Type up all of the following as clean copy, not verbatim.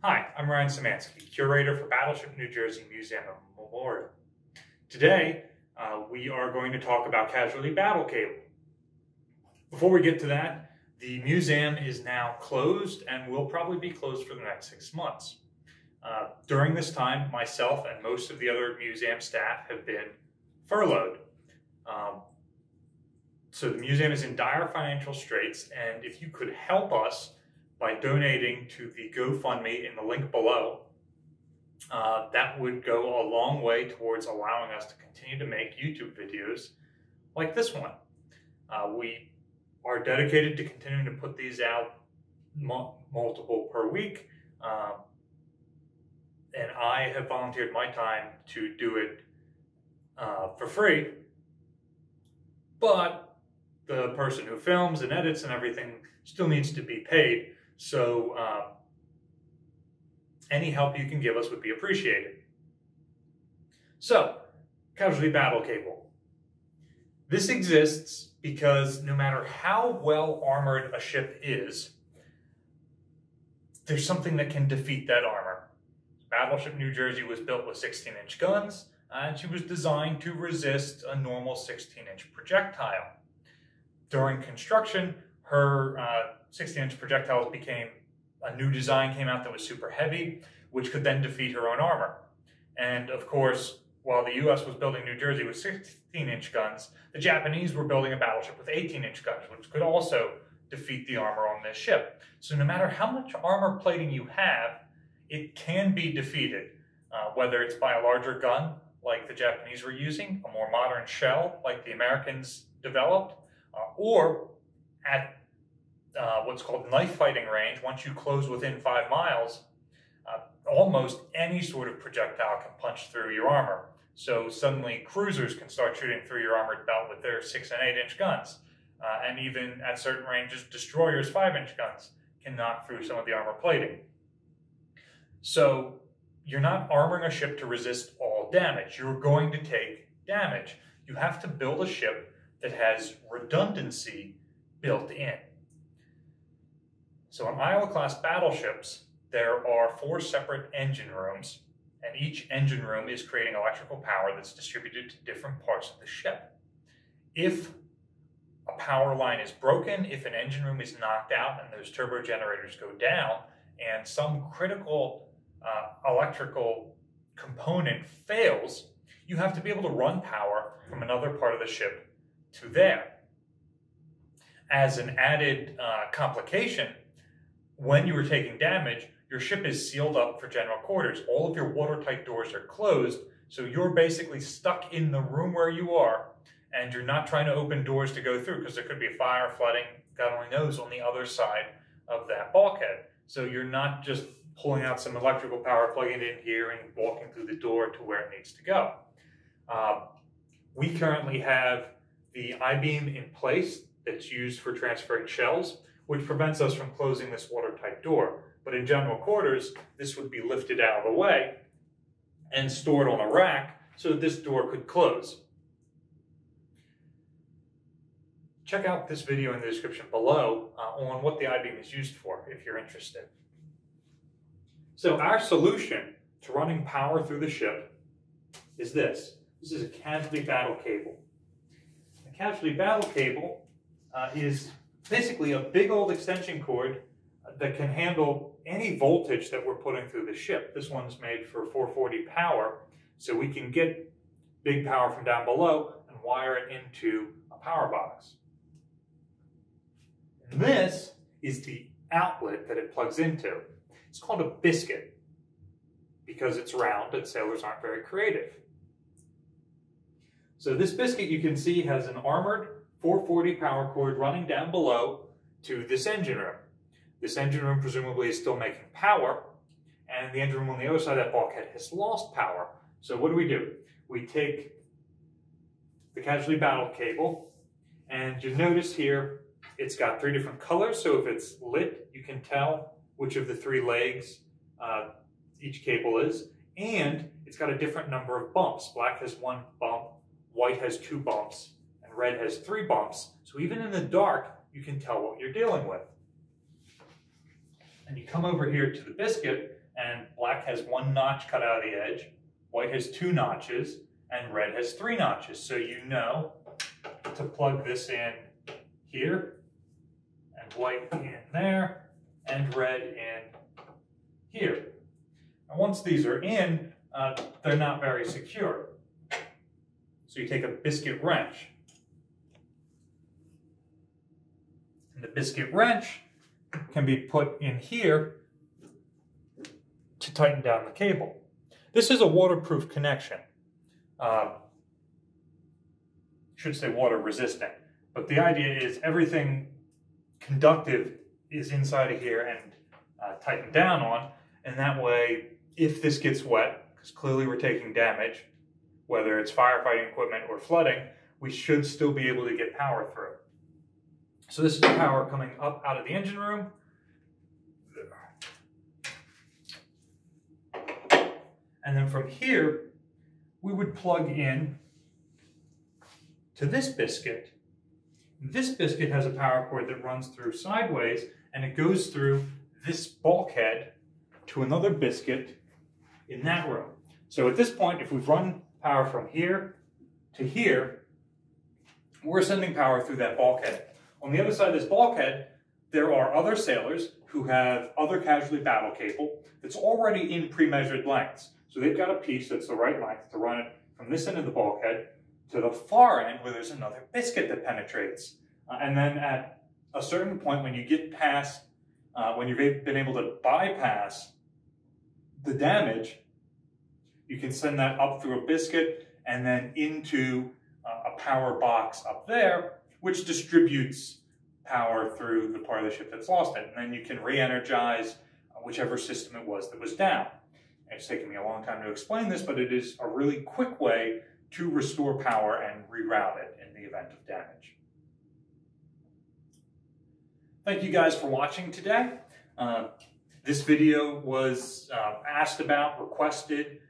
Hi, I'm Ryan Szymanski, curator for Battleship New Jersey Museum and Memorial. Today, we are going to talk about Casualty Battle Cable. Before we get to that, the museum is now closed and will probably be closed for the next 6 months. During this time, myself and most of the other museum staff have been furloughed. So the museum is in dire financial straits, and if you could help us by donating to the GoFundMe in the link below, that would go a long way towards allowing us to continue to make YouTube videos like this one. We are dedicated to continuing to put these out multiple per week, and I have volunteered my time to do it for free, but the person who films and edits and everything still needs to be paid. So any help you can give us would be appreciated. So, Casualty Battle Cable. This exists because no matter how well armored a ship is, there's something that can defeat that armor. Battleship New Jersey was built with 16-inch guns, and she was designed to resist a normal 16-inch projectile. During construction, her 16-inch projectiles a new design came out that was super heavy, which could then defeat her own armor. And of course, while the US was building New Jersey with 16-inch guns, the Japanese were building a battleship with 18-inch guns, which could also defeat the armor on this ship. So no matter how much armor plating you have, it can be defeated, whether it's by a larger gun, like the Japanese were using, a more modern shell, like the Americans developed, or at what's called knife fighting range. Once you close within 5 miles, almost any sort of projectile can punch through your armor. So suddenly cruisers can start shooting through your armored belt with their 6- and 8-inch guns. And even at certain ranges, destroyers' 5-inch guns can knock through some of the armor plating. So you're not armoring a ship to resist all damage. You're going to take damage. You have to build a ship that has redundancy built in. So on Iowa-class battleships, there are 4 separate engine rooms, and each engine room is creating electrical power that's distributed to different parts of the ship. If a power line is broken, if an engine room is knocked out and those turbo generators go down, and some critical electrical component fails, you have to be able to run power from another part of the ship to there. As an added complication, when you are taking damage, your ship is sealed up for general quarters. All of your watertight doors are closed, so you're basically stuck in the room where you are, and you're not trying to open doors to go through because there could be a fire, flooding, God only knows, on the other side of that bulkhead. So you're not just pulling out some electrical power, plugging it in here, and walking through the door to where it needs to go. We currently have the I-beam in place that's used for transferring shells, which prevents us from closing this watertight door. But in general quarters, this would be lifted out of the way and stored on a rack so that this door could close. Check out this video in the description below on what the I-beam is used for, if you're interested. So our solution to running power through the ship is this. This is a Casualty Battle Cable. A Casualty Battle Cable is basically a big old extension cord that can handle any voltage that we're putting through the ship. This one's made for 440 power, so we can get big power from down below and wire it into a power box. And this is the outlet that it plugs into. It's called a biscuit because it's round and sailors aren't very creative. So this biscuit, you can see, has an armored 440 power cord running down below to this engine room. This engine room presumably is still making power, and the engine room on the other side of that bulkhead has lost power. So what do? We take the Casualty Battle Cable, and you notice here it's got 3 different colors, so if it's lit, you can tell which of the 3 legs each cable is, and it's got a different number of bumps. Black has 1 bump, white has 2 bumps, and red has 3 bumps. So even in the dark, you can tell what you're dealing with. And you come over here to the biscuit, and black has 1 notch cut out of the edge, white has 2 notches, and red has 3 notches. So you know to plug this in here, and white in there, and red in here. And once these are in, they're not very secure. So you take a biscuit wrench, and the biscuit wrench can be put in here to tighten down the cable. This is a waterproof connection. Should say water resistant, but the idea is everything conductive is inside of here and tightened down on, and that way, if this gets wet, because clearly we're taking damage, whether it's firefighting equipment or flooding, we should still be able to get power through. So this is the power coming up out of the engine room. And then from here, we would plug in to this biscuit. This biscuit has a power cord that runs through sideways, and it goes through this bulkhead to another biscuit in that room. So at this point, if we've run power from here to here, we're sending power through that bulkhead. On the other side of this bulkhead, there are other sailors who have other Casualty battle cable that's already in pre-measured lengths. So they've got a piece that's the right length to run it from this end of the bulkhead to the far end where there's another biscuit that penetrates. And then at a certain point, when you get past, when you've been able to bypass the damage, you can send that up through a biscuit and then into a power box up there, which distributes power through the part of the ship that's lost it. And then you can re-energize whichever system it was that was down. And it's taken me a long time to explain this, but it is a really quick way to restore power and reroute it in the event of damage. Thank you guys for watching today. This video was asked about, requested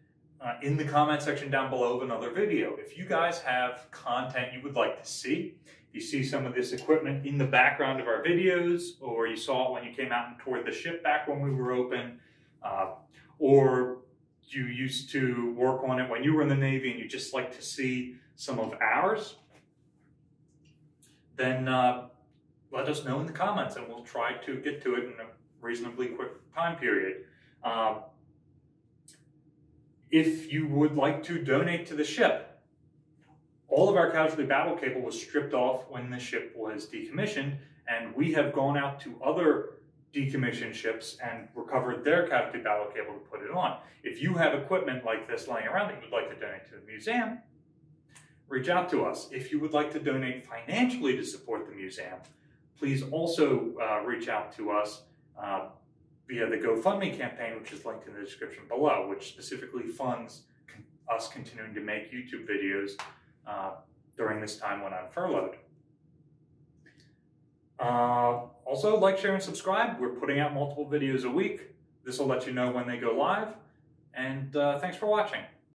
in the comment section down below of another video. If you guys have content you would like to see, you see some of this equipment in the background of our videos, or you saw it when you came out and toured the ship back when we were open, or you used to work on it when you were in the Navy and you just like to see some of ours, then let us know in the comments and we'll try to get to it in a reasonably quick time period. If you would like to donate to the ship, all of our Casualty battle cable was stripped off when the ship was decommissioned, and we have gone out to other decommissioned ships and recovered their Casualty battle cable to put it on. If you have equipment like this laying around that you would like to donate to the museum, reach out to us. If you would like to donate financially to support the museum, please also reach out to us via the GoFundMe campaign, which is linked in the description below, which specifically funds us continuing to make YouTube videos during this time when I'm furloughed. Also, like, share, and subscribe. We're putting out multiple videos a week. This will let you know when they go live. And thanks for watching.